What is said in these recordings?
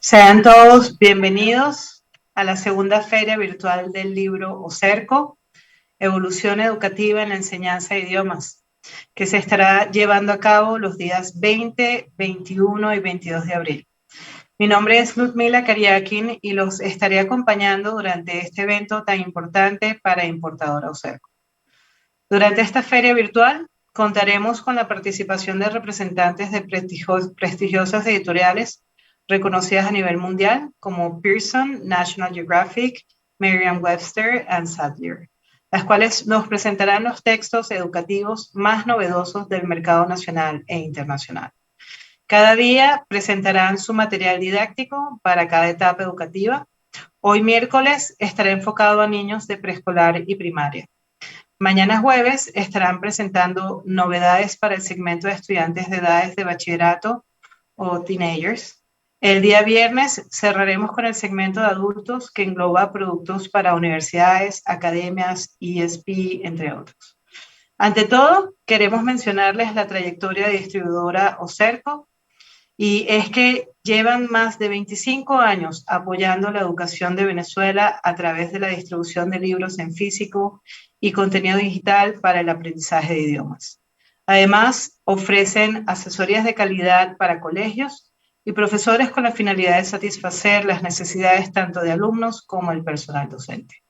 Sean todos bienvenidos a la segunda Feria Virtual del Libro o Cerco, Evolución Educativa en la Enseñanza de Idiomas, que se estará llevando a cabo los días 20, 21 y 22 de abril. Mi nombre es Ludmila Kariakin y los estaré acompañando durante este evento tan importante para Importadora o Cerco. Durante esta feria virtual contaremos con la participación de representantes de prestigiosas editoriales reconocidas a nivel mundial como Pearson, National Geographic, Merriam-Webster y Sadler, las cuales nos presentarán los textos educativos más novedosos del mercado nacional e internacional. Cada día presentarán su material didáctico para cada etapa educativa. Hoy miércoles estará enfocado a niños de preescolar y primaria. Mañana jueves estarán presentando novedades para el segmento de estudiantes de edades de bachillerato o teenagers. El día viernes cerraremos con el segmento de adultos que engloba productos para universidades, academias, ESP, entre otros. Ante todo, queremos mencionarles la trayectoria de distribuidora o Cerco, y es que llevan más de 25 años apoyando la educación de Venezuela a través de la distribución de libros en físico y contenido digital para el aprendizaje de idiomas. Además, ofrecen asesorías de calidad para colegios y profesores con la finalidad de satisfacer las necesidades tanto de alumnos como del personal docente.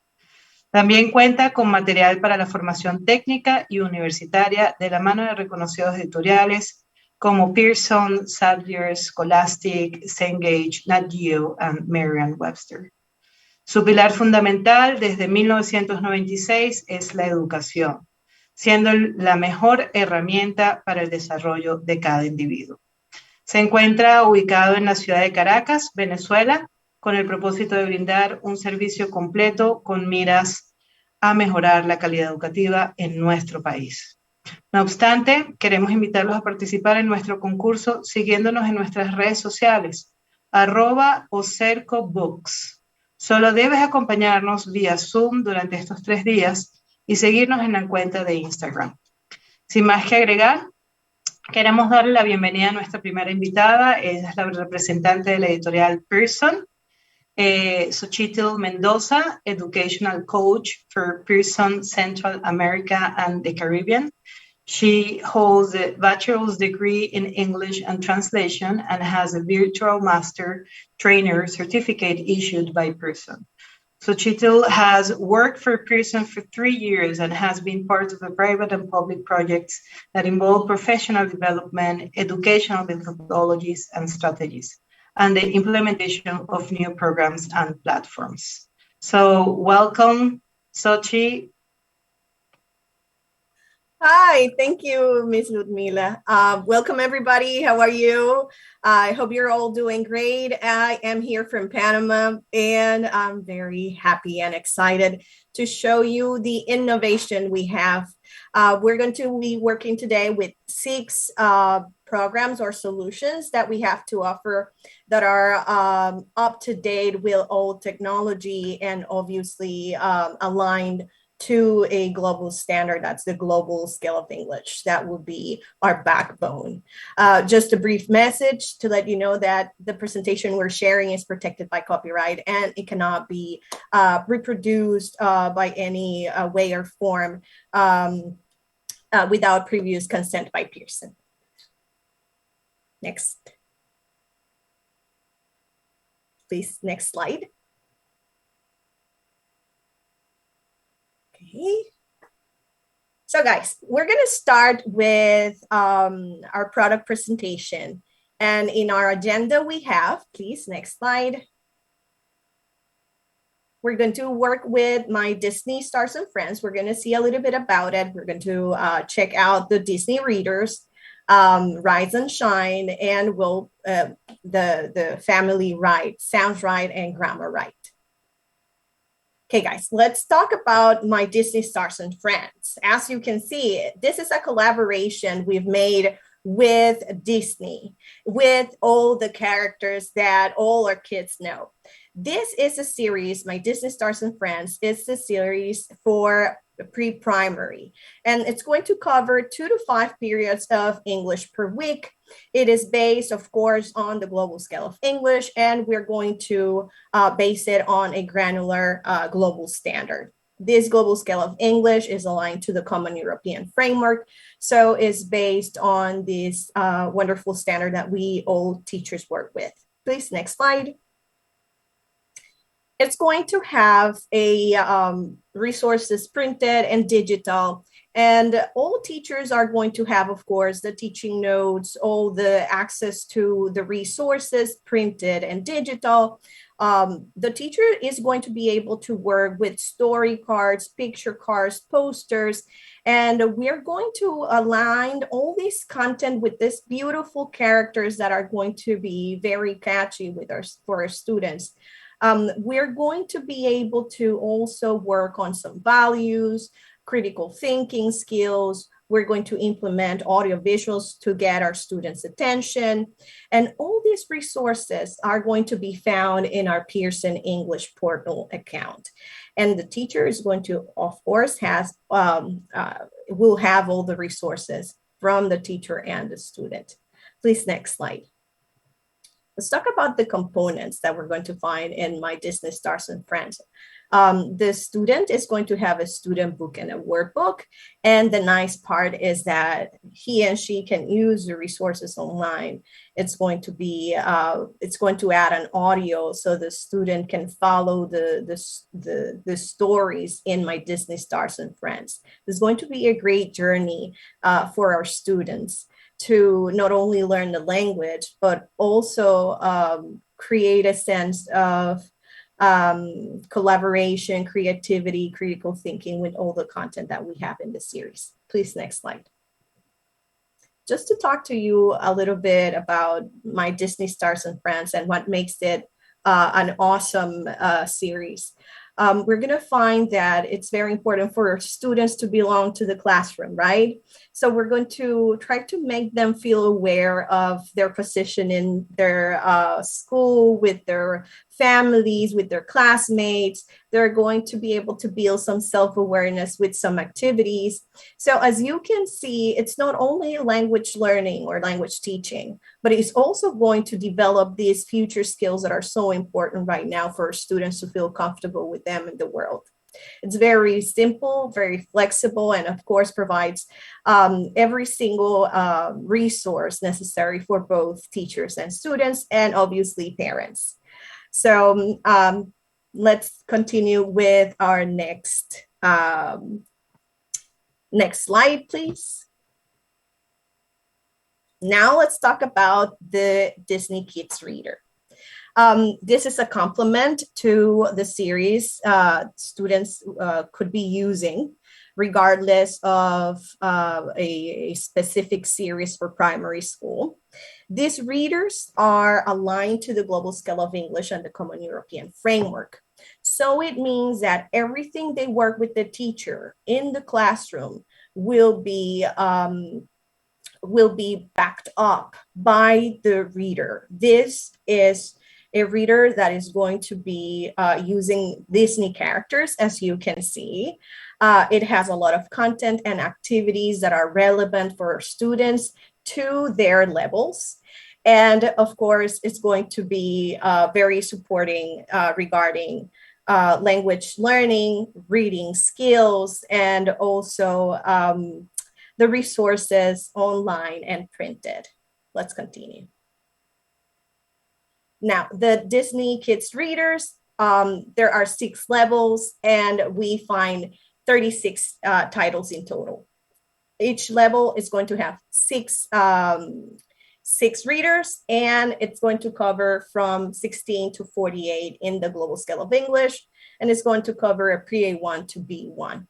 También cuenta con material para la formación técnica y universitaria de la mano de reconocidos editoriales como Pearson, Sadler, Scholastic, Cengage, Nat Geo y Merriam-Webster. Su pilar fundamental desde 1996 es la educación, siendo la mejor herramienta para el desarrollo de cada individuo. Se encuentra ubicado en la ciudad de Caracas, Venezuela, con el propósito de brindar un servicio completo con miras a mejorar la calidad educativa en nuestro país. No obstante, queremos invitarlos a participar en nuestro concurso siguiéndonos en nuestras redes sociales, @ocercobooks. Solo debes acompañarnos vía Zoom durante estos 3 días y seguirnos en la cuenta de Instagram. Sin más que agregar, queremos darle la bienvenida a nuestra primera invitada. Ella es la representante de la editorial Pearson, Xochitl Mendoza, Educational Coach for Pearson, Central America and the Caribbean. She holds a bachelor's degree in English and translation and has a virtual master trainer certificate issued by Pearson. Xochitl has worked for Pearson for 3 years and has been part of the private and public projects that involve professional development, educational methodologies and strategies, and the implementation of new programs and platforms. So welcome, Xochitl. Hi, thank you, Ms. Ludmila. Welcome, everybody. How are you? I hope you're all doing great. I am here from Panama, and I'm very happy and excited to show you the innovation we have. We're going to be working today with 6 programs or solutions that we have to offer that are up to date with old technology and obviously aligned to a global standard. That's the global scale of English. That would be our backbone. Just a brief message to let you know that the presentation we're sharing is protected by copyright and it cannot be reproduced by any way or form without previous consent by Pearson. Next. Please, next slide. Okay. So guys, we're going to start with our product presentation. And in our agenda we have, please, next slide. We're going to work with my Disney Stars and Friends. We're going to see a little bit about it. We're going to check out the Disney readers, Rise and Shine, and we'll the family right, sounds right, and grammar right. Okay, guys, let's talk about my Disney Stars and Friends. As you can see, this is a collaboration we've made with Disney, with all the characters that all our kids know. This is a series, my Disney Stars and Friends is a series for pre-primary. And it's going to cover 2 to 5 periods of English per week. It is based, of course, on the global scale of English, and we're going to base it on a granular global standard. This global scale of English is aligned to the Common European Framework, so it's based on this wonderful standard that we all teachers work with. Please, next slide. It's going to have a resources printed and digital, and all teachers are going to have, of course, the teaching notes, all the access to the resources printed and digital. The teacher is going to be able to work with story cards, picture cards, posters, and we're going to align all this content with this beautiful characters that are going to be very catchy for our students. We're going to be able to also work on some values, critical thinking skills. We're going to implement audio visuals to get our students' attention. And all these resources are going to be found in our Pearson English portal account. And the teacher is going to, of course, will have all the resources from the teacher and the student. Please, next slide. Let's talk about the components that we're going to find in My Disney Stars and Friends. The student is going to have a student book and a workbook. And the nice part is that he and she can use the resources online. It's going to add an audio so the student can follow the stories in My Disney Stars and Friends. It's going to be a great journey for our students to not only learn the language, but also create a sense of collaboration, creativity, critical thinking with all the content that we have in the series. Please, next slide. Just to talk to you a little bit about My Disney Stars and Friends and what makes it an awesome series. We're going to find that it's very important for students to belong to the classroom, right? So we're going to try to make them feel aware of their position in their school, with their families, with their classmates. They're going to be able to build some self-awareness with some activities. So as you can see, it's not only language learning or language teaching, but it's also going to develop these future skills that are so important right now for students to feel comfortable with them in the world. It's very simple, very flexible, and of course provides every single resource necessary for both teachers and students, and obviously parents. So let's continue with our next slide, please. Now let's talk about the Disney Kids Reader. This is a complement to the series students could be using regardless of a specific series for primary school. These readers are aligned to the global scale of English and the Common European Framework. So it means that everything they work with the teacher in the classroom will be backed up by the reader. This is a reader that is going to be using Disney characters, as you can see. It has a lot of content and activities that are relevant for students to their levels. And of course, it's going to be very supporting regarding language learning, reading skills, and also the resources online and printed. Let's continue. Now, the Disney Kids Readers, there are 6 levels, and we find 36 titles in total. Each level is going to have 6 readers, and it's going to cover from 16 to 48 in the global scale of English, and it's going to cover a pre-A1 to B1.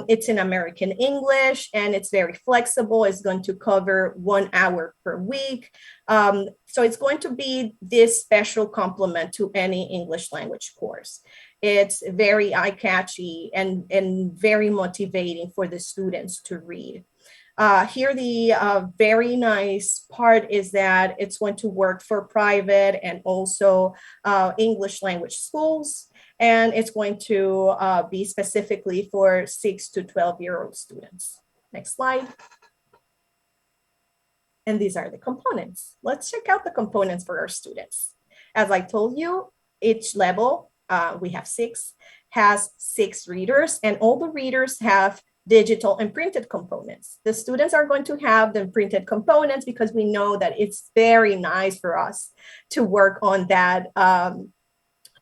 It's in American English, and it's very flexible. It's going to cover 1 hour per week. So it's going to be this special complement to any English language course. It's very eye-catchy and very motivating for the students to read. Here, the very nice part is that it's going to work for private and also English language schools. and it's going to be specifically for 6 to 12-year-old students. Next slide. And these are the components. Let's check out the components for our students. As I told you, each level, we have 6, has 6 readers, and all the readers have digital and printed components. The students are going to have the printed components because we know that it's very nice for us to work on that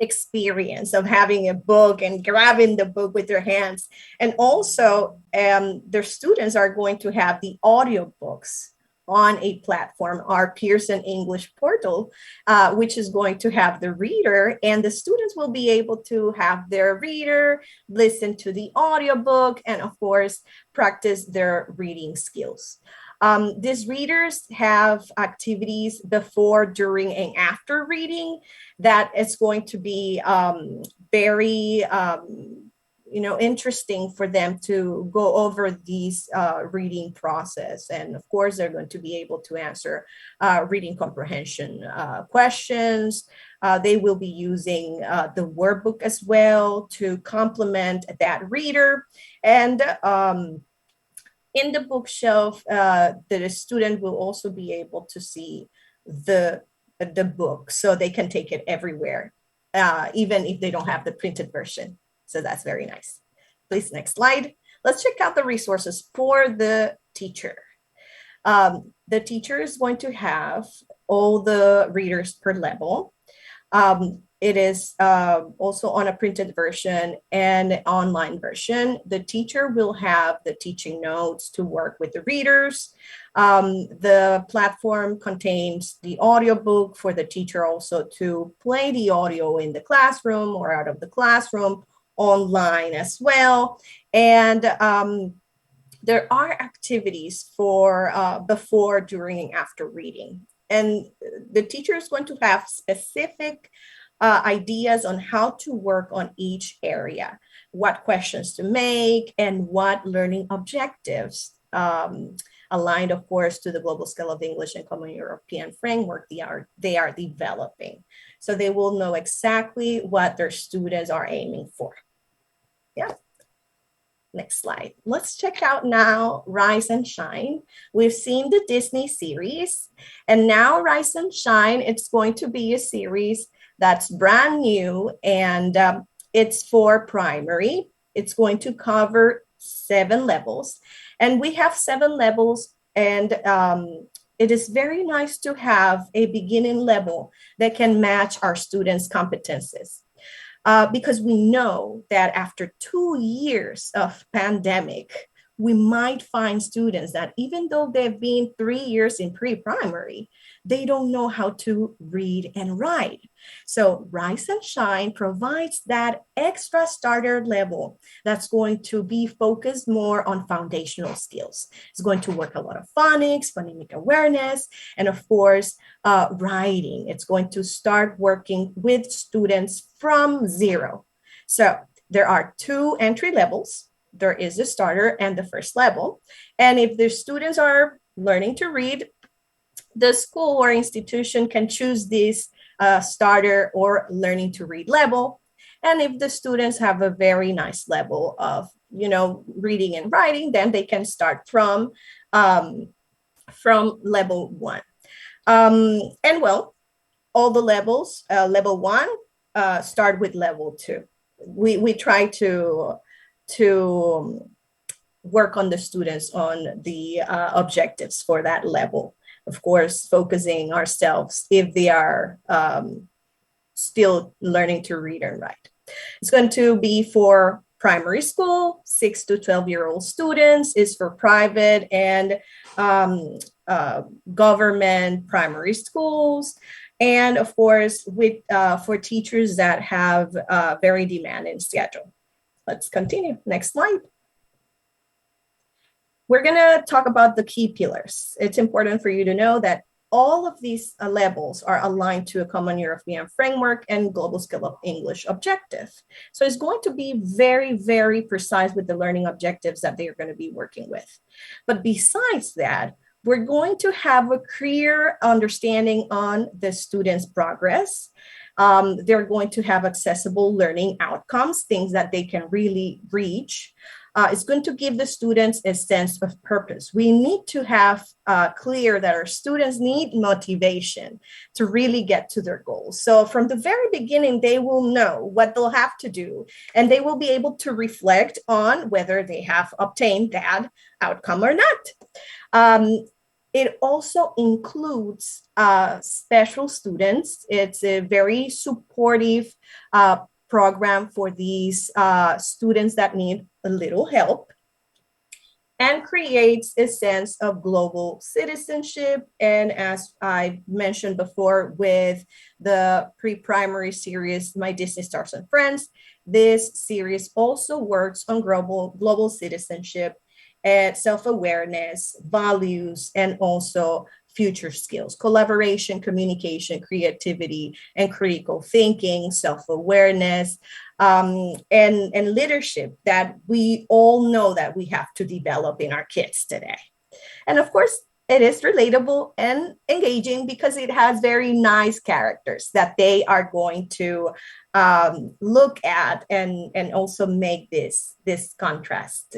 experience of having a book and grabbing the book with their hands. And also, their students are going to have the audiobooks on a platform, our Pearson English portal, which is going to have the reader, and the students will be able to have their reader, listen to the audiobook, and of course, practice their reading skills. These readers have activities before, during, and after reading that is going to be very interesting for them to go over these reading process. And of course, they're going to be able to answer reading comprehension questions. They will be using the workbook as well to complement that reader. And in the bookshelf, the student will also be able to see the book, so they can take it everywhere, even if they don't have the printed version. So that's very nice. Please, next slide. Let's check out the resources for the teacher. The teacher is going to have all the readers per level. It is also on a printed version and online version. The teacher will have the teaching notes to work with the readers. The platform contains the audiobook for the teacher also to play the audio in the classroom or out of the classroom, online as well. And there are activities for before, during, and after reading. And the teacher is going to have specific ideas on how to work on each area, what questions to make, and what learning objectives aligned, of course, to the Global Scale of English and Common European Framework they are developing. So they will know exactly what their students are aiming for. Yeah. Next slide. Let's check out now Rise and Shine. We've seen the Disney series, and now Rise and Shine, it's going to be a series that's brand new, and it's for primary. It's going to cover 7 levels, and we have 7 levels, and it is very nice to have a beginning level that can match our students' competences. Because we know that after 2 years of pandemic, we might find students that even though they've been 3 years in pre-primary, they don't know how to read and write. So Rise and Shine provides that extra starter level that's going to be focused more on foundational skills. It's going to work a lot of phonics, phonemic awareness, and of course, writing. It's going to start working with students from 0. So there are 2 entry levels. There is the starter and the first level. And if the students are learning to read, the school or institution can choose this starter or learning to read level. And if the students have a very nice level of, reading and writing, then they can start from level 1. And well, all the levels, level 1, start with level 2. We try to work on the students on the objectives for that level. Of course, focusing ourselves if they are still learning to read and write. It's going to be for primary school, 6 to 12-year-old students. It's for private and government primary schools. And of course, for teachers that have a very demanding schedule. Let's continue. Next slide. We're going to talk about the key pillars. It's important for you to know that all of these levels are aligned to a Common European Framework and Global Scale of English objective. So it's going to be very, very precise with the learning objectives that they are going to be working with. But besides that, we're going to have a clear understanding on the students' progress. They're going to have accessible learning outcomes, things that they can really reach. It's going to give the students a sense of purpose. We need to have clear that our students need motivation to really get to their goals. So from the very beginning, they will know what they'll have to do, and they will be able to reflect on whether they have obtained that outcome or not. It also includes special students. It's a very supportive program for these students that need a little help, and creates a sense of global citizenship. And as I mentioned before with the pre-primary series, My Disney Stars and Friends, this series also works on global citizenship and self-awareness, values, and also future skills: collaboration, communication, creativity, and critical thinking, self-awareness, and leadership that we all know that we have to develop in our kids today. And of course, it is relatable and engaging because it has very nice characters that they are going to look at and also make this contrast,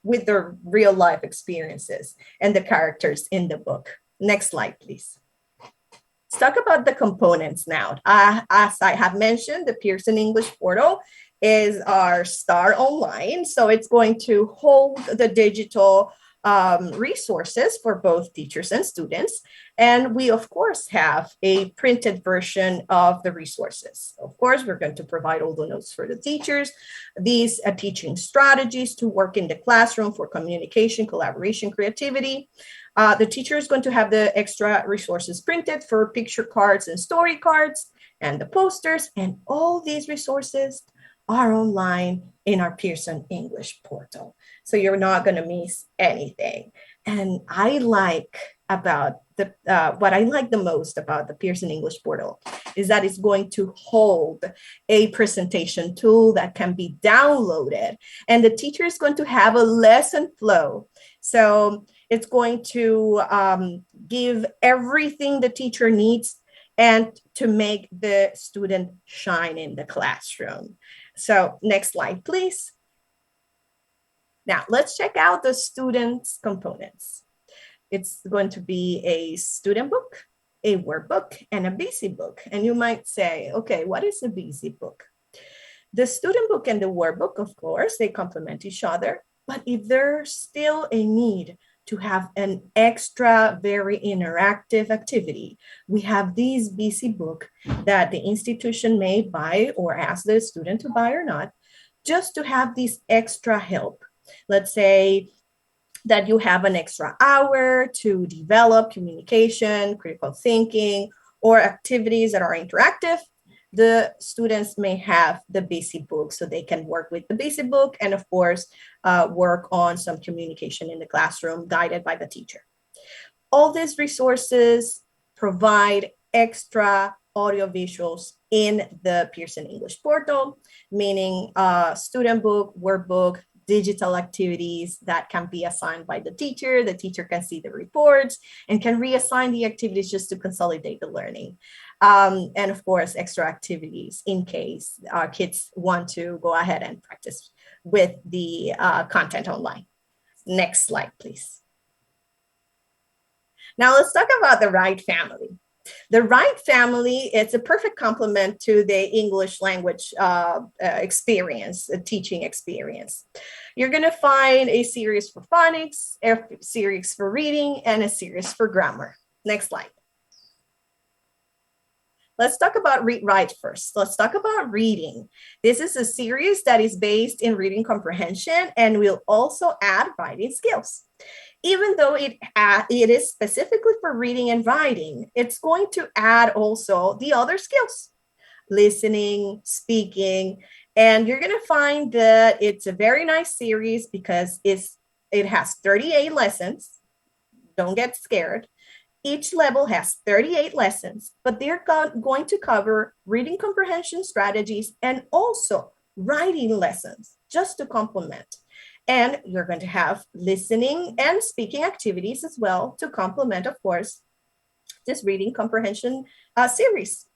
with their real life experiences and the characters in the book. Next slide, please. Let's talk about the components now. As I have mentioned, the Pearson English Portal is our star online. So it's going to hold the digital resources for both teachers and students. And we, of course, have a printed version of the resources. Of course, we're going to provide all the notes for the teachers, these teaching strategies to work in the classroom for communication, collaboration, creativity. The teacher is going to have the extra resources printed for picture cards and story cards and the posters, and all these resources are online in our Pearson English portal. So you're not going to miss anything. And I like about what I like the most about the Pearson English portal is that it's going to hold a presentation tool that can be downloaded, and the teacher is going to have a lesson flow. So it's going to give everything the teacher needs and to make the student shine in the classroom. So next slide, please. Now let's check out the students' components. It's going to be a student book, a workbook, and a busy book. And you might say, okay, what is a busy book? The student book and the workbook, of course, they complement each other. But if there's still a need to have an extra, very interactive activity, we have this busy book that the institution may buy or ask the student to buy or not, just to have this extra help. Let's say that you have an extra hour to develop communication, critical thinking, or activities that are interactive. The students may have the busy book so they can work with the busy book and, of course, work on some communication in the classroom guided by the teacher. All these resources provide extra audio visuals in the Pearson English portal, meaning student book, workbook, digital activities that can be assigned by the teacher. The teacher can see the reports and can reassign the activities just to consolidate the learning. And of course, extra activities in case our kids want to go ahead and practice with the content online. Next slide, please. Now let's talk about the Wright family. The Wright family, it's a perfect complement to the English language experience, teaching experience. You're going to find a series for phonics, a series for reading, and a series for grammar. Next slide. Let's talk about Write first. Let's talk about reading. This is a series that is based in reading comprehension and will also add writing skills. Even though it is specifically for reading and writing, it's going to add also the other skills, listening, speaking, and you're going to find that it's a very nice series because it has 38 lessons. Don't get scared. Each level has 38 lessons, but they're going to cover reading comprehension strategies and also writing lessons just to complement. And you're going to have listening and speaking activities as well to complement, of course, practice reading comprehension series.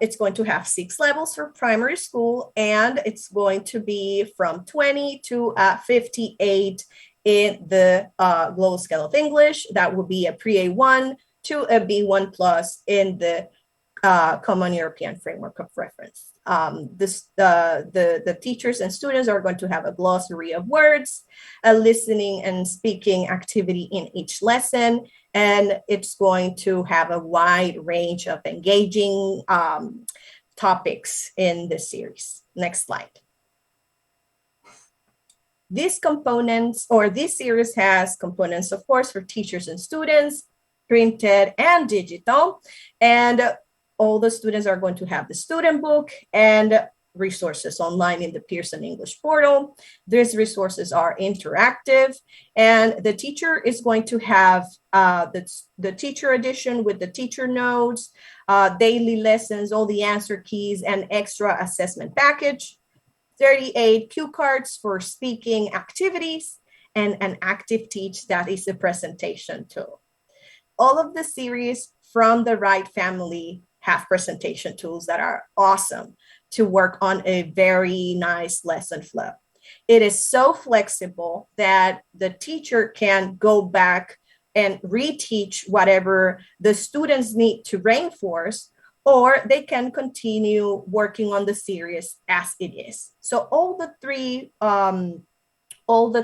It's going to have 6 levels for primary school, and it's going to be from 20 to 58 in the global scale of English. That will be a pre-A1 to a B1 plus in the Common European Framework of Reference. The teachers and students are going to have a glossary of words, a listening and speaking activity in each lesson, and it's going to have a wide range of engaging topics in the series. Next slide. These components, or this series has components, of course, for teachers and students, printed and digital, and all the students are going to have the student book and resources online in the Pearson English portal. These resources are interactive, and the teacher is going to have the teacher edition with the teacher notes, daily lessons, all the answer keys, and extra assessment package, 38 cue cards for speaking activities, and an active teach that is a presentation tool. All of the series from the Right family have presentation tools that are awesome to work on a very nice lesson flow. It is so flexible that the teacher can go back and reteach whatever the students need to reinforce, or they can continue working on the series as it is. So all the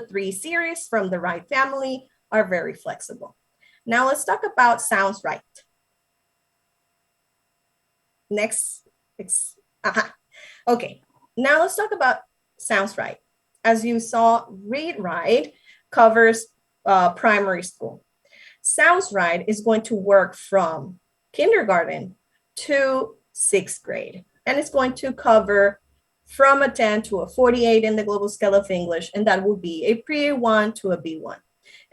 three series from the Right family are very flexible. Now let's talk about Sounds Right. Next. Okay, now let's talk about Sounds Right. As you saw, Read Right covers primary school. Sounds Right is going to work from kindergarten to 6th grade, and it's going to cover from a 10 to a 48 in the global scale of English, and that will be a pre-A1 to a B1.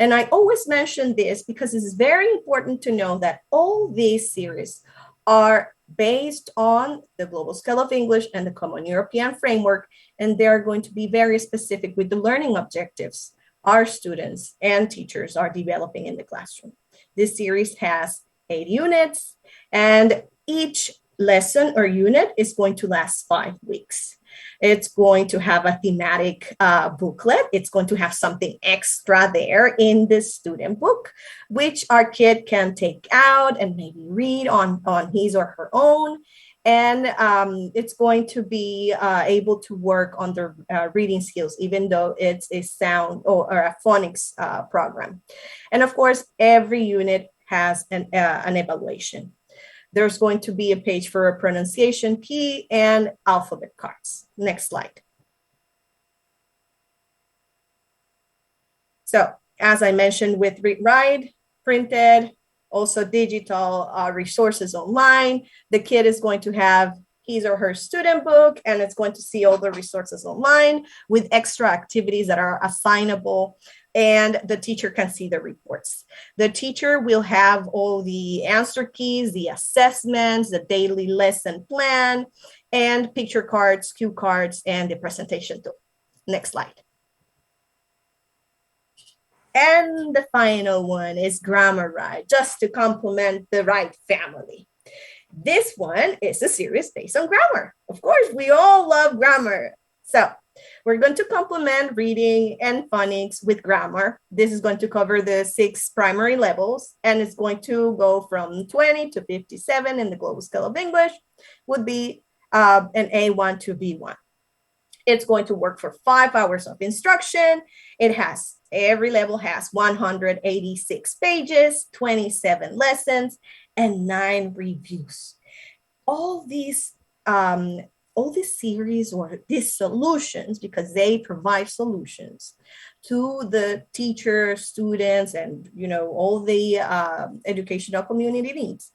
And I always mention this because it's very important to know that all these series are based on the global scale of English and the Common European Framework, and they're going to be very specific with the learning objectives our students and teachers are developing in the classroom. This series has 8 units, and each lesson or unit is going to last 5 weeks. It's going to have a thematic booklet. It's going to have something extra there in the student book, which our kid can take out and maybe read on his or her own. And it's going to be able to work on the reading skills, even though it's a sound or a phonics program. And of course, every unit has an evaluation. There's going to be a page for a pronunciation key and alphabet cards. Next slide. So as I mentioned with Read Right, printed, also digital resources online, the kid is going to have his or her student book, and it's going to see all the resources online with extra activities that are assignable, and the teacher can see the reports. The teacher will have all the answer keys, the assessments, the daily lesson plan, and picture cards, cue cards, and the presentation tool. Next slide. And the final one is Grammar Right, just to complement the Right family. This one is a series based on grammar. Of course, we all love grammar. So we're going to complement reading and phonics with grammar. This is going to cover the 6 primary levels, and it's going to go from 20 to 57 in the global scale of English, would be an A1 to B1. It's going to work for 5 hours of instruction. Every level has 186 pages, 27 lessons, and 9 reviews. All these series, or these solutions, because they provide solutions to the teacher, students, and all the educational community needs.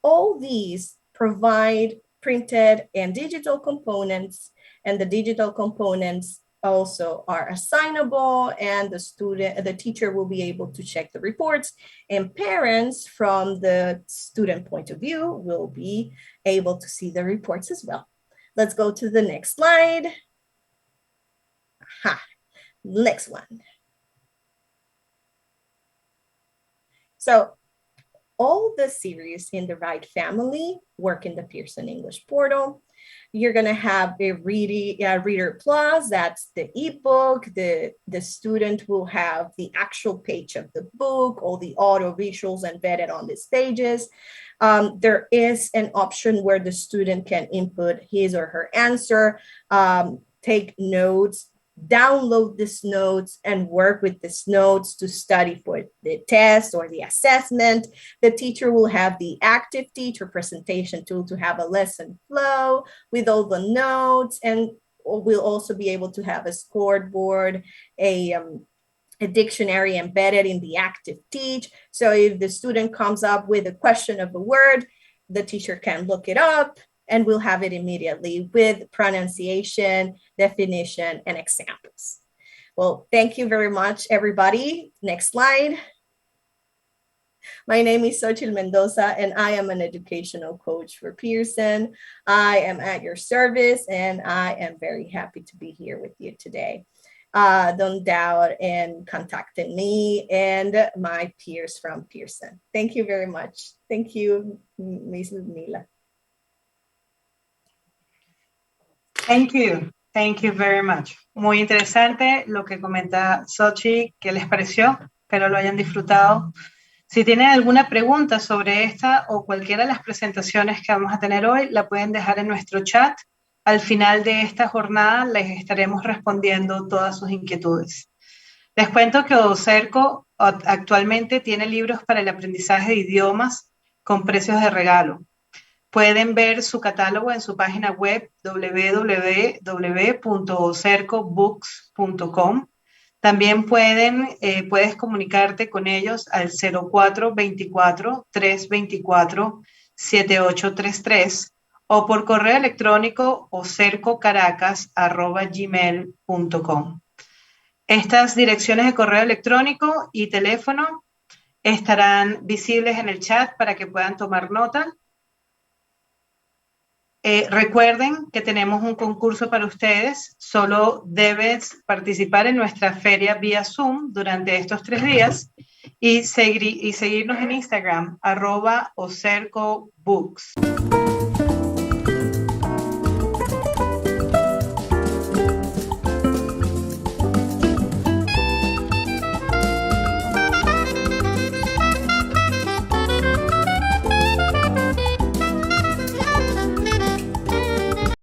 All these provide printed and digital components, and the digital components also are assignable, and the teacher will be able to check the reports, and parents from the student point of view will be able to see the reports as well. Let's go to the next slide. Next one. So all the series in the right family work in the Pearson English portal. You're going to have a Reader Plus, that's the ebook. The student will have the actual page of the book, all the audio visuals embedded on these pages. There is an option where the student can input his or her answer, take notes, download these notes, and work with these notes to study for the test or the assessment. The teacher will have the active teacher presentation tool to have a lesson flow with all the notes, and we'll also be able to have a scoreboard, a dictionary embedded in the active teach. So if the student comes up with a question of a word, the teacher can look it up, and we'll have it immediately with pronunciation, definition, and examples. Well, thank you very much, everybody. Next slide. My name is Xochitl Mendoza, and I am an educational coach for Pearson. I am at your service, and I am very happy to be here with you today. Don't doubt in contacting me and my peers from Pearson. Thank you very much. Thank you, Ms. Ludmila. Thank you. Thank you very much. Muy interesante lo que comenta Xochitl, ¿qué les pareció? Espero lo hayan disfrutado. Si tienen alguna pregunta sobre esta o cualquiera de las presentaciones que vamos a tener hoy, la pueden dejar en nuestro chat. Al final de esta jornada les estaremos respondiendo todas sus inquietudes. Les cuento que Ocerco actualmente tiene libros para el aprendizaje de idiomas con precios de regalo. Pueden ver su catálogo en su página web www.ocercobooks.com. También puedes comunicarte con ellos al 0424-324-7833 o por correo electrónico ocercocaracas@gmail.com. Estas direcciones de correo electrónico y teléfono estarán visibles en el chat para que puedan tomar nota. Recuerden que tenemos un concurso para ustedes. Solo debes participar en nuestra feria vía Zoom durante estos 3 días y seguirnos en Instagram, @ocercobooks.